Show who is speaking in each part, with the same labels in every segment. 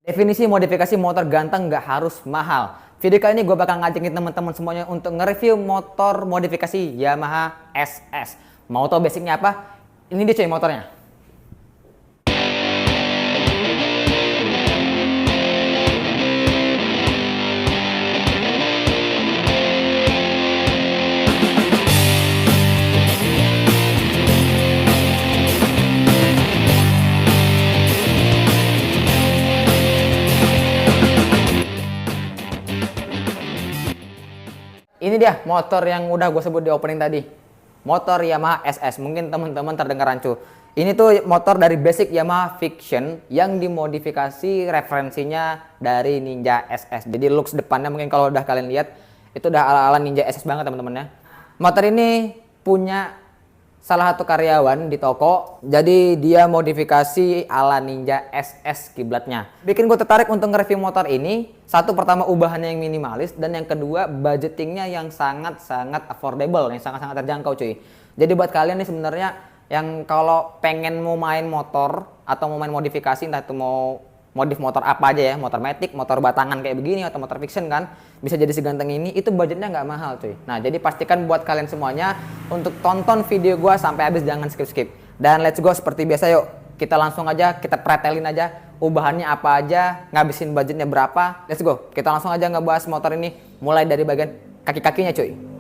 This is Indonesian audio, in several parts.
Speaker 1: Definisi modifikasi motor ganteng nggak harus mahal. Video kali ini gue bakal ngajakin teman-teman semuanya untuk nge-review motor modifikasi Yamaha SS. Mau tau basicnya apa? Ini dia cuy motornya. Ini dia motor yang udah gue sebut di opening tadi. Motor Yamaha SS. Mungkin teman-teman terdengar rancu. Ini tuh motor dari basic Yamaha Fiction yang dimodifikasi referensinya dari Ninja SS. Jadi looks depannya mungkin kalau udah kalian lihat itu udah ala-ala Ninja SS banget teman-teman ya. Motor ini punya salah satu karyawan di toko, jadi dia modifikasi ala Ninja SS kiblatnya. Bikin gue tertarik untuk nge-review motor ini. Satu, pertama ubahannya yang minimalis, dan yang kedua budgetingnya yang sangat-sangat affordable, yang sangat-sangat terjangkau cuy. Jadi buat kalian nih sebenarnya yang kalau pengen mau main motor atau mau main modifikasi, entah itu mau modif motor apa aja ya, motor matic, motor batangan kayak begini atau motor fiction kan, bisa jadi seganteng ini, itu budgetnya nggak mahal cuy. Nah jadi pastikan buat kalian semuanya untuk tonton video gua sampai habis, jangan skip-skip. Dan let's go, seperti biasa yuk kita langsung aja, kita pretelin aja ubahannya apa aja, ngabisin budgetnya berapa. Let's go, kita langsung aja ngebahas motor ini mulai dari bagian kaki-kakinya cuy.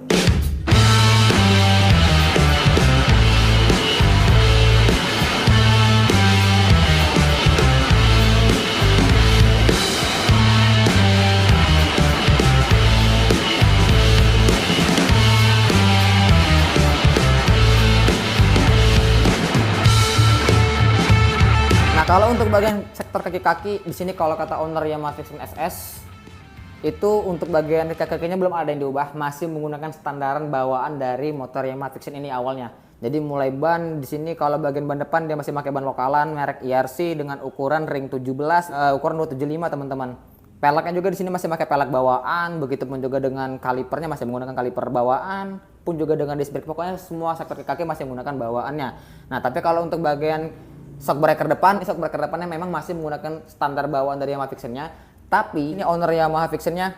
Speaker 1: Kalau untuk bagian sektor kaki-kaki di sini, kalau kata owner Yamaha Fiction SS itu untuk bagian kaki-kakinya belum ada yang diubah, masih menggunakan standaran bawaan dari motor Yamaha Fiction ini awalnya. Jadi mulai ban di sini, kalau bagian ban depan dia masih pakai ban lokalan merek IRC dengan ukuran ring 17, ukuran 275 teman-teman. Peleknya juga di sini masih pakai pelek bawaan, begitupun juga dengan kalipernya masih menggunakan kaliper bawaan, pun juga dengan disc brake. Pokoknya semua sektor kaki masih menggunakan bawaannya. Nah tapi kalau untuk bagian shock breaker depannya memang masih menggunakan standar bawaan dari Yamaha Fiction-nya. Tapi ini owner Yamaha Fiction-nya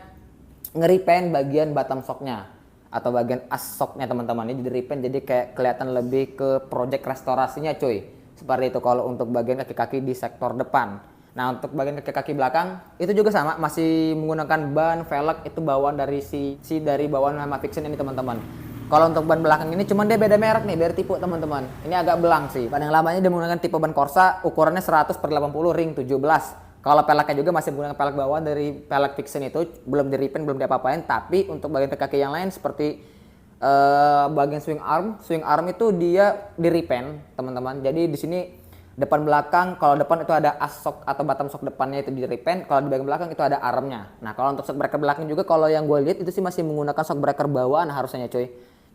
Speaker 1: nge-repaint bagian bottom shock-nya atau bagian as shock-nya teman-teman. Ini di-repaint jadi kayak kelihatan lebih ke project restorasinya cuy. Seperti itu kalau untuk bagian kaki-kaki di sektor depan. Nah untuk bagian kaki-kaki belakang itu juga sama, masih menggunakan ban velg, itu bawaan dari dari bawaan Yamaha Fiction ini teman-teman. Kalau untuk ban belakang ini cuman dia beda merek nih, beda tipe teman-teman. Ini agak belang sih. Ban yang lamanya dia menggunakan tipe ban Corsa, ukurannya 100/80 ring 17. Kalau peleknya juga masih menggunakan pelek bawaan dari pelek Fiction itu, belum di-repaint, belum diapa-apain. Tapi untuk bagian kaki yang lain seperti bagian swing arm itu dia di-repaint teman-teman. Jadi di sini depan belakang, kalau depan itu ada as shock atau bottom shock depannya itu di-repaint, kalau di bagian belakang itu ada armnya. Nah kalau untuk shock breaker belakang juga, kalau yang gue lihat itu sih masih menggunakan shock breaker bawaan harusnya cuy.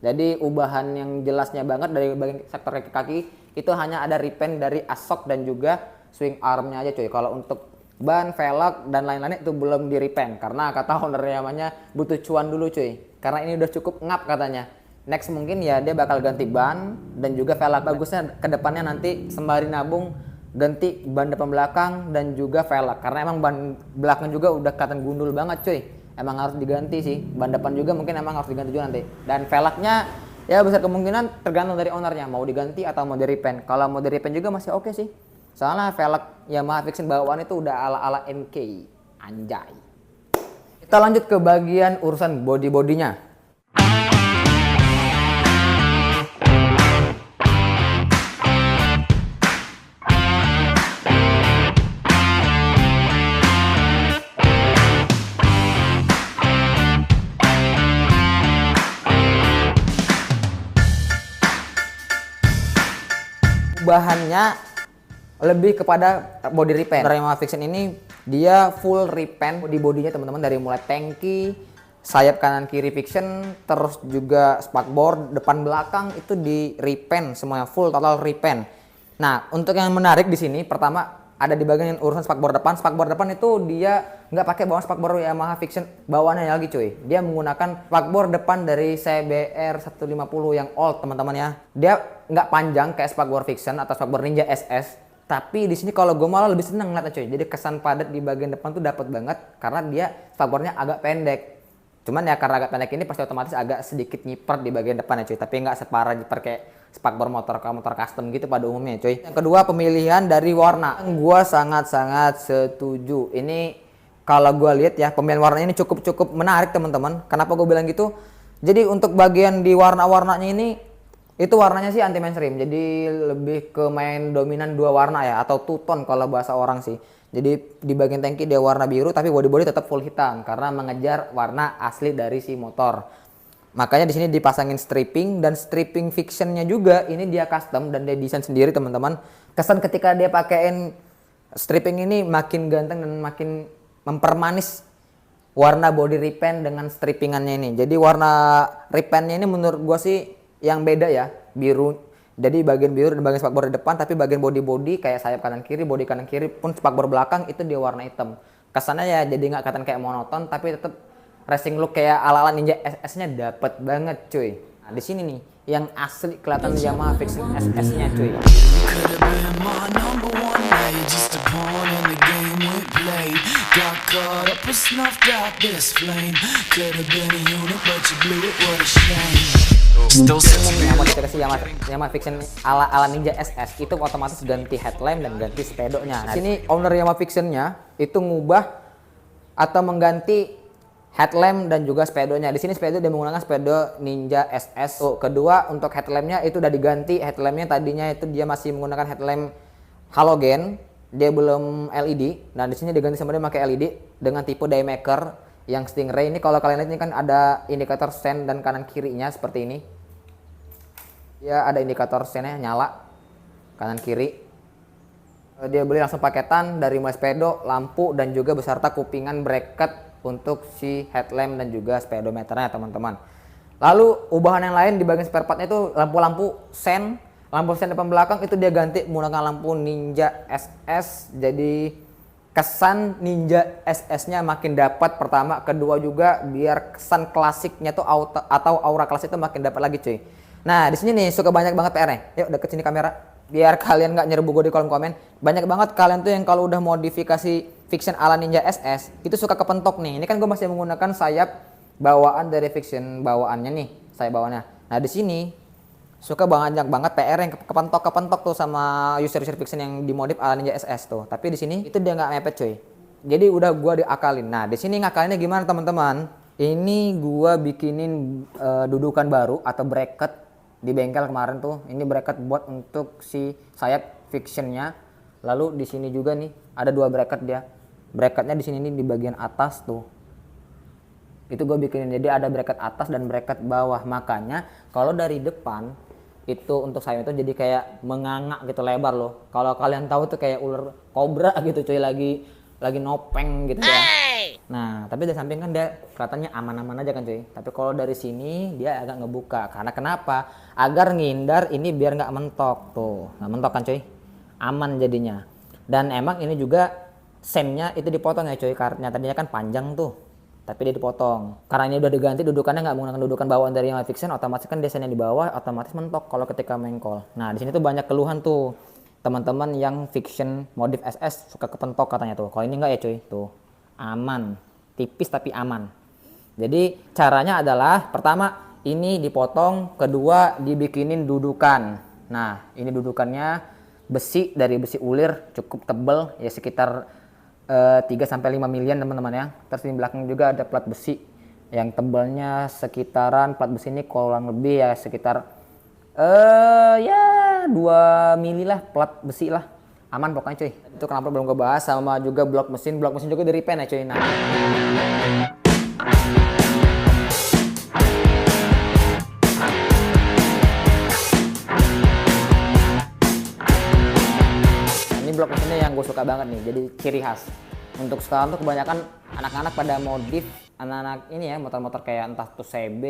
Speaker 1: Jadi ubahan yang jelasnya banget dari bagian sektor kaki itu hanya ada repaint dari as shock dan juga swing armnya aja cuy. Kalau untuk ban, velg dan lain-lainnya itu belum di repaint karena kata ownernya namanya butuh cuan dulu cuy. Karena ini udah cukup ngap katanya. Next mungkin ya dia bakal ganti ban dan juga velg. Bagusnya kedepannya nanti sembari nabung ganti ban depan belakang dan juga velg. Karena emang ban belakang juga udah kelihatan gundul banget cuy. Emang harus diganti sih. Ban depan juga mungkin emang harus diganti juga nanti. Dan velgnya ya besar kemungkinan tergantung dari ownernya mau diganti atau mau di repaint. Kalau mau di repaint juga masih oke sih. Soalnya velg Yamaha Fiction bawaan itu udah ala-ala NK. Anjay. Kita lanjut ke bagian urusan body-bodinya. Bahannya lebih kepada body repaint. Yamaha Fiction ini dia full repaint di bodinya teman-teman, dari mulai tangki, sayap kanan kiri Fiction, terus juga spakbor depan belakang itu di repaint semuanya, full total repaint. Nah untuk yang menarik di sini pertama ada di bagian urusan spakbor depan. Spakbor depan itu dia nggak pakai bawaan spakbor Yamaha Fiction bawaannya lagi cuy. Dia menggunakan spakbor depan dari CBR 150 yang old teman-teman ya. Dia nggak panjang kayak spakbor Fiction atau spakbor Ninja SS, Tapi di sini kalau gue malah lebih seneng ngeliatnya cuy. Jadi kesan padat di bagian depan tuh dapat banget karena dia spakbornya agak pendek. Cuman ya karena agak pendek ini pasti otomatis agak sedikit nyiper di bagian depan ya cuy. Tapi nggak separah nyiper kayak spakbor motor custom gitu pada umumnya cuy. Yang kedua pemilihan dari warna. Gue sangat-sangat setuju. Ini kalau gue lihat ya pemilihan warna ini cukup menarik teman-teman. Kenapa gue bilang gitu? Jadi untuk bagian di warna-warnanya ini itu warnanya sih anti mainstream, jadi lebih ke main dominan dua warna ya, atau two tone kalau bahasa orang sih. Jadi di bagian tangki dia warna biru tapi body tetap full hitam karena mengejar warna asli dari si motor. Makanya di sini dipasangin stripping, dan stripping fictionnya juga ini dia custom dan dia desain sendiri teman-teman. Kesan ketika dia pakein stripping ini makin ganteng dan makin mempermanis warna body repaint dengan strippingannya ini. Jadi warna repaintnya ini menurut gua sih yang beda ya, biru. Jadi bagian biru dan bagian spakbor di depan, tapi bagian body kayak sayap kanan kiri, body kanan kiri pun spakbor belakang itu dia warna hitam. Kesannya ya jadi nggak kelihatan kayak monoton, tapi tetap racing look kayak ala-ala Ninja SS-nya dapet banget cuy. Nah di sini nih yang asli kelihatan Yamaha Vixion SS-nya cuy. Yang modifikasi Yamaha Vixion ala Ninja SS itu otomatis ganti headlamp dan ganti speedonya. Nah, sini owner Yamaha Vixion-nya itu ngubah atau mengganti headlamp dan juga speedonya. Di sini speedo dia menggunakan speedo Ninja SS. Kedua untuk headlampnya itu udah diganti. Headlampnya tadinya itu dia masih menggunakan headlamp halogen, dia belum LED. Nah di sini diganti sama dia pakai LED dengan tipe Daymaker yang Stingray. Ini kalau kalian lihat ini kan ada indikator sen dan kanan kirinya seperti ini. Ya ada indikator sennya nyala kanan kiri. Dia beli langsung paketan dari mulai speedo, lampu dan juga beserta kupingan bracket untuk si headlamp dan juga speedometernya teman-teman. Lalu ubahan yang lain di bagian spare partnya itu lampu sen depan belakang itu dia ganti menggunakan lampu Ninja SS. Jadi kesan Ninja SS-nya makin dapat pertama, kedua juga biar kesan klasiknya tuh atau aura klasik itu makin dapat lagi cuy. Nah di sini nih suka banyak banget PR-nya. Yuk deket sini kamera biar kalian nggak nyerbu gue di kolom komen. Banyak banget kalian tuh yang kalau udah modifikasi Vixion ala Ninja SS itu suka kepentok nih. Ini kan gue masih menggunakan sayap bawaan dari Vixion bawaannya nih, sayap bawaannya. Nah di sini suka banyak banget PR yang kepentok tuh sama user Vixion yang dimodif ala Ninja SS tuh. Tapi di sini itu dia nggak mepet cuy. Jadi udah gue diakalin. Nah di sini ngakalinnya gimana teman-teman? Ini gue bikinin dudukan baru atau bracket di bengkel kemarin tuh. Ini bracket buat untuk si sayap Vixion-nya. Lalu di sini juga nih ada dua bracket dia. Bracketnya di sini nih di bagian atas tuh. Itu gue bikinin jadi ada bracket atas dan bracket bawah. Makanya kalau dari depan itu untuk sayap itu jadi kayak menganga gitu lebar loh. Kalau kalian tahu tuh kayak ular kobra gitu cuy lagi nopeng gitu ya. Nah, tapi dari samping kan dia kelihatannya aman-aman aja kan cuy. Tapi kalau dari sini dia agak ngebuka. Karena kenapa? Agar ngindar ini biar nggak mentok tuh. Nggak mentok kan cuy. Aman jadinya. Dan emang ini juga semnya itu dipotong ya cuy. Karena tadinya kan panjang tuh. Tapi dia dipotong. Karena ini udah diganti dudukannya nggak menggunakan dudukan bawaan dari Yamaha Vixion, otomatis kan desainnya di bawah otomatis mentok kalau ketika mengkol. Nah, di sini tuh banyak keluhan tuh. Teman-teman yang Vixion modif SS suka kepentok katanya tuh. Kalau ini enggak ya cuy. Tuh. Aman, tipis tapi aman. Jadi caranya adalah pertama ini dipotong, kedua dibikinin dudukan. Nah ini dudukannya besi dari besi ulir cukup tebel ya sekitar 3-5 milian teman-teman ya. Terus di belakang juga ada plat besi yang tebalnya sekitaran, plat besi ini kurang lebih ya sekitar ya 2 mili lah plat besi lah. Aman pokoknya cuy. Itu kenapa belum gue bahas sama juga blok mesin juga dari repaint ya cuy. Nah. Ini blok mesinnya yang gue suka banget nih. Jadi ciri khas. Untuk sekarang tuh kebanyakan anak-anak pada modif anak-anak ini ya motor-motor kayak entah tuh CB,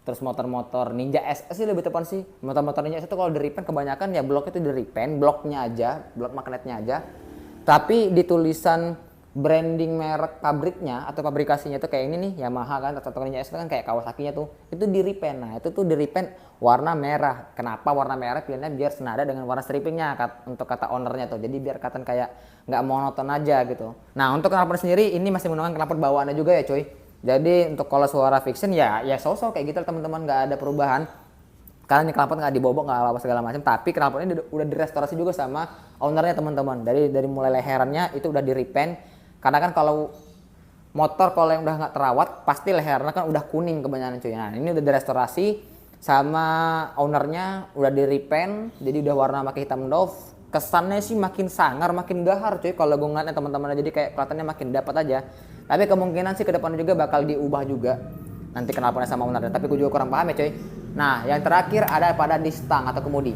Speaker 1: terus motor-motor Ninja SS sih lebih tepat sih. Motor-motor Ninja SS itu kalau di repaint kebanyakan ya bloknya itu di repaint, bloknya aja, blok magnetnya aja. Tapi di tulisan branding merek pabriknya atau pabrikasinya tuh kayak ini nih, Yamaha kan atau Ninja SS kan kayak Kawasaki-nya tuh itu di repaint. Nah itu tuh di repaint warna merah. Kenapa warna merah? Pilihannya biar senada dengan warna strippingnya untuk kata ownernya tuh, jadi biar kelihatan kayak nggak monoton aja gitu. Nah untuk knalpot sendiri ini masih menggunakan knalpot bawaannya juga ya cuy. Jadi untuk kalau suara fiction ya sosok kayak gitu teman-teman, nggak ada perubahan. Karena ini knalpot nggak dibobok, nggak apa-apa segala macam, tapi knalpot ini udah direstorasi juga sama ownernya teman-teman. Dari mulai leherannya itu udah di repaint. Karena kan kalau motor kalau yang udah nggak terawat pasti lehernya kan udah kuning kebanyakan cuy. Nah ini udah direstorasi sama ownernya, udah di repaint, jadi udah warna pakai hitam doff. Kesannya sih makin sangar, makin gahar cuy kalau gue ngeliatnya teman-teman, jadi kayak kelihatannya makin dapat aja. Tapi kemungkinan sih kedepannya juga bakal diubah juga nanti knalpotnya sama ownernya, tapi gue juga kurang paham ya cuy. Nah yang terakhir ada pada di stang atau kemudi.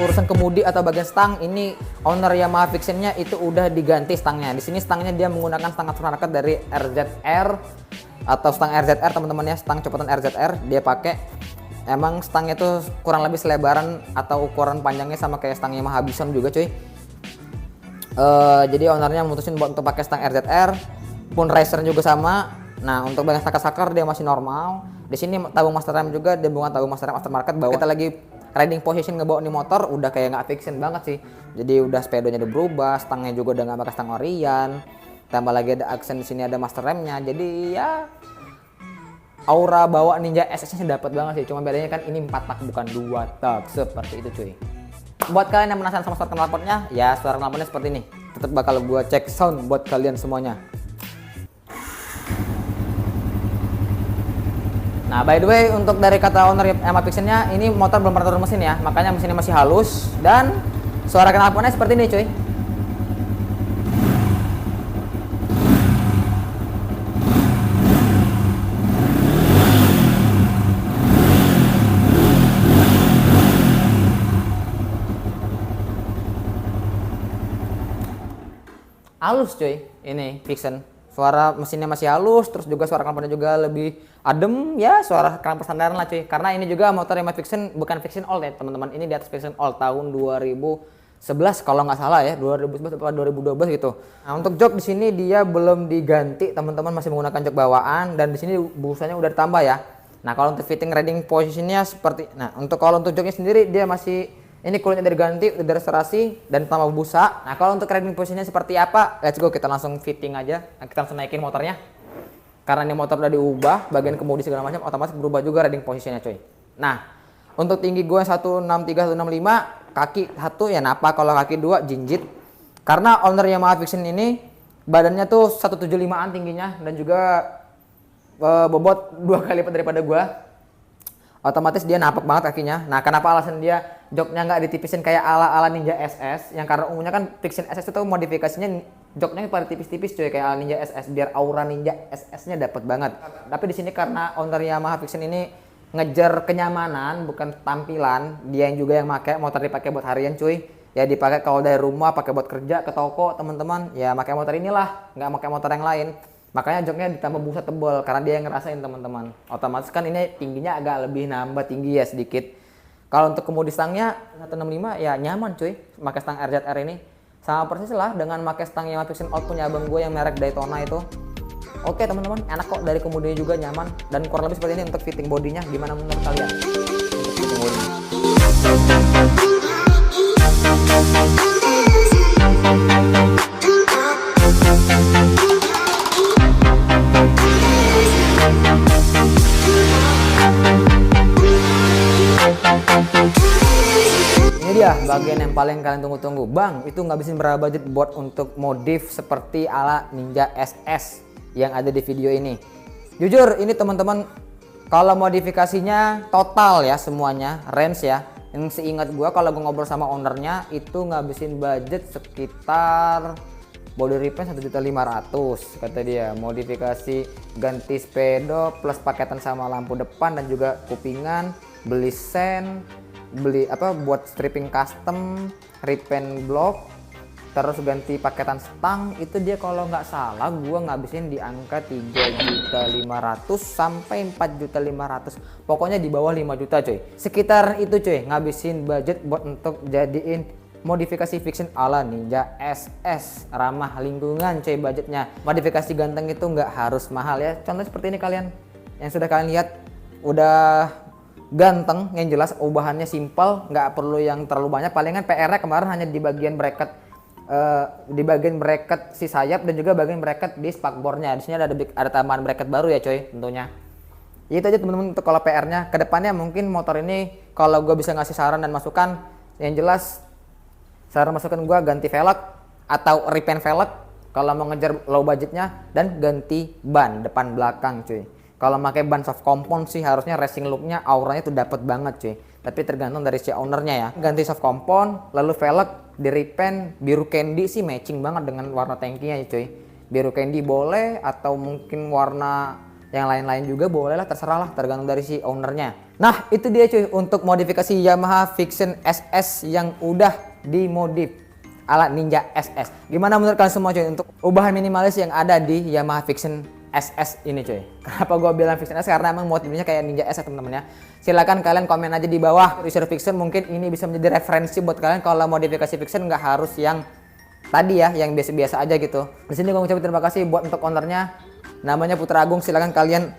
Speaker 1: Urusan kemudi atau bagian stang ini owner Yamaha Fiction-nya itu udah diganti stangnya. Di sini stangnya dia menggunakan stang aftermarket dari RZR atau stang RZR teman-teman ya, stang copotan RZR dia pakai. Emang stangnya itu kurang lebih selebaran atau ukuran panjangnya sama kayak stang Yamaha Bison juga cuy. Jadi ownernya memutusin buat untuk pakai stang RZR, pun racer juga sama. Nah untuk bagian sakar dia masih normal. Di sini tabung master rem juga, dia bukan tabung master rem aftermarket. Bahwa kita lagi riding position ngebawa nih motor udah kayak nggak fiction banget sih. Jadi udah speedonya udah berubah, stangnya juga udah nggak pakai stang orian. Tambah lagi ada aksen di sini ada master remnya. Jadi ya aura bawa Ninja SS-nya dapat banget sih. Cuma bedanya kan ini 4 tak bukan 2 tak seperti itu cuy. Buat kalian yang penasaran sama suara knalpotnya, ya suara knalpotnya seperti ini. Tetap bakal gua cek sound buat kalian semuanya. Nah by the way untuk dari kata owner Yamaha Fiction-nya ini motor belum pernah turun mesin ya, makanya mesinnya masih halus dan suara knalpotnya seperti ini cuy. Halus cuy ini Fiction. Suara mesinnya masih halus, terus juga suara knalpotnya juga lebih adem ya, suara knalpot standar lah cuy. Karena ini juga motor Yamaha Fiction bukan Fiction Old ya teman-teman, ini di atas Fiction Old tahun 2011 kalau nggak salah ya, 2011 atau 2012 gitu. Nah untuk jok di sini dia belum diganti teman-teman, masih menggunakan jok bawaan dan di sini busanya udah ditambah ya. Nah kalau untuk fitting riding positionnya seperti, nah kalau untuk joknya sendiri dia masih ini kulitnya udah diganti, udah restorasi dan tambah busa. Nah kalau untuk riding positionnya seperti apa? Let's go, kita langsung fitting aja. Nah, kita langsung naikin motornya. Karena ini motor udah diubah, bagian kemudi segala macam, otomatis berubah juga riding positionnya cuy. Nah untuk tinggi gue 163, 165, kaki 1 ya napa, kalau kaki 2 jinjit. Karena owner Yamaha Fiction ini badannya tuh 175an tingginya dan juga bobot 2 kali lipat daripada gue. Otomatis dia napak banget kakinya. Nah kenapa alasan dia joknya nggak ditipisin kayak ala Ninja SS, yang karena umumnya kan Fiction SS itu modifikasinya joknya pada tipis-tipis cuy kayak ala Ninja SS biar aura Ninja SS-nya dapat banget. Tapi di sini karena owner Yamaha Fiction ini ngejar kenyamanan bukan tampilan, dia yang juga yang pakai motor dipakai buat harian cuy. Ya dipakai kalau dari rumah, pakai buat kerja ke toko teman-teman, ya pakai motor inilah, nggak pakai motor yang lain. Makanya joknya ditambah busa tebal karena dia yang ngerasain teman-teman. Otomatis kan ini tingginya agak lebih nambah tinggi ya sedikit. Kalau untuk kemudi stangnya 165 ya nyaman cuy, pakai stang RZR ini. Sama persis lah dengan pakai stang Yamaha Fiction Old punya abang gue yang merek Daytona itu. Oke teman-teman, enak kok, dari kemudinya juga nyaman dan kurang lebih seperti ini untuk fitting bodinya. Gimana menurut kalian? Untuk fitting bodinya. Dia bagian yang paling kalian tunggu-tunggu. Bang, itu ngabisin berapa budget buat untuk modif seperti ala Ninja SS yang ada di video ini? Jujur ini teman-teman, kalau modifikasinya total ya semuanya range ya, yang seingat gua kalau gua ngobrol sama ownernya itu ngabisin budget sekitar body repaint 1.500.000 kata dia, modifikasi ganti speedo plus paketan sama lampu depan dan juga kupingan, beli sen, beli buat stripping custom, repaint block, terus ganti paketan stang, itu dia kalau nggak salah gua ngabisin di angka 3.500.000 sampai 4.500.000, pokoknya di bawah 5 juta coy, sekitar itu coy ngabisin budget buat untuk jadiin modifikasi fiction ala Ninja SS, ramah lingkungan coy budgetnya. Modifikasi ganteng itu nggak harus mahal ya, contoh seperti ini kalian yang sudah kalian lihat udah ganteng, yang jelas ubahannya simpel, nggak perlu yang terlalu banyak. Palingan PR-nya kemarin hanya di bagian bracket si sayap dan juga bagian bracket di spakbornya. Di sini ada tambahan bracket baru ya coy tentunya. Itu aja teman-teman untuk kalau PR-nya. Kedepannya mungkin motor ini kalau gue bisa ngasih saran dan masukan, yang jelas saran masukan gue ganti velg atau repaint velg kalau mau ngejar low budgetnya, dan ganti ban depan belakang cuy. Kalau pakai ban soft compound sih harusnya racing looknya auranya tuh dapet banget cuy, tapi tergantung dari si ownernya ya. Ganti soft compound lalu velg di repaint biru candy sih matching banget dengan warna tankinya ya cuy. Biru candy boleh atau mungkin warna yang lain-lain juga boleh lah, terserah lah tergantung dari si ownernya. Nah itu dia cuy untuk modifikasi Yamaha Vixion SS yang udah dimodif ala Ninja SS. Gimana menurut kalian semua cuy untuk ubahan minimalis yang ada di Yamaha Vixion SS ini cuy? Kenapa gue bilang Vixion SS? Karena emang motifnya kayak Ninja SS teman-teman ya. Silakan kalian komen aja di bawah user Vixion, mungkin ini bisa menjadi referensi buat kalian kalau modifikasi Vixion nggak harus yang tadi ya, yang biasa-biasa aja gitu. Di sini gue ngucapin terima kasih buat untuk ownernya, namanya Putra Agung. Silakan kalian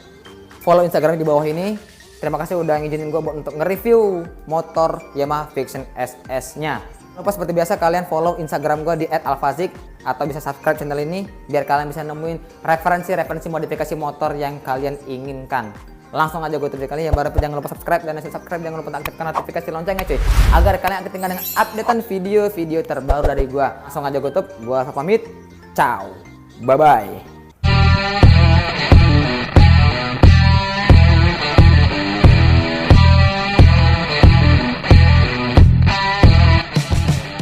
Speaker 1: follow Instagram di bawah ini. Terima kasih udah ngizinin gue buat untuk nge-review motor Yamaha Vixion SS-nya. Lupa seperti biasa kalian follow Instagram gue di @alfazik atau bisa subscribe channel ini biar kalian bisa nemuin referensi modifikasi motor yang kalian inginkan. Langsung aja gue tulis kalian yang baru, jangan lupa subscribe, dan subscribe jangan lupa aktifkan notifikasi loncengnya cuy, agar kalian aktifkan dengan updatean video-video terbaru dari gue. Langsung aja gue tutup, gue pamit, ciao, bye bye.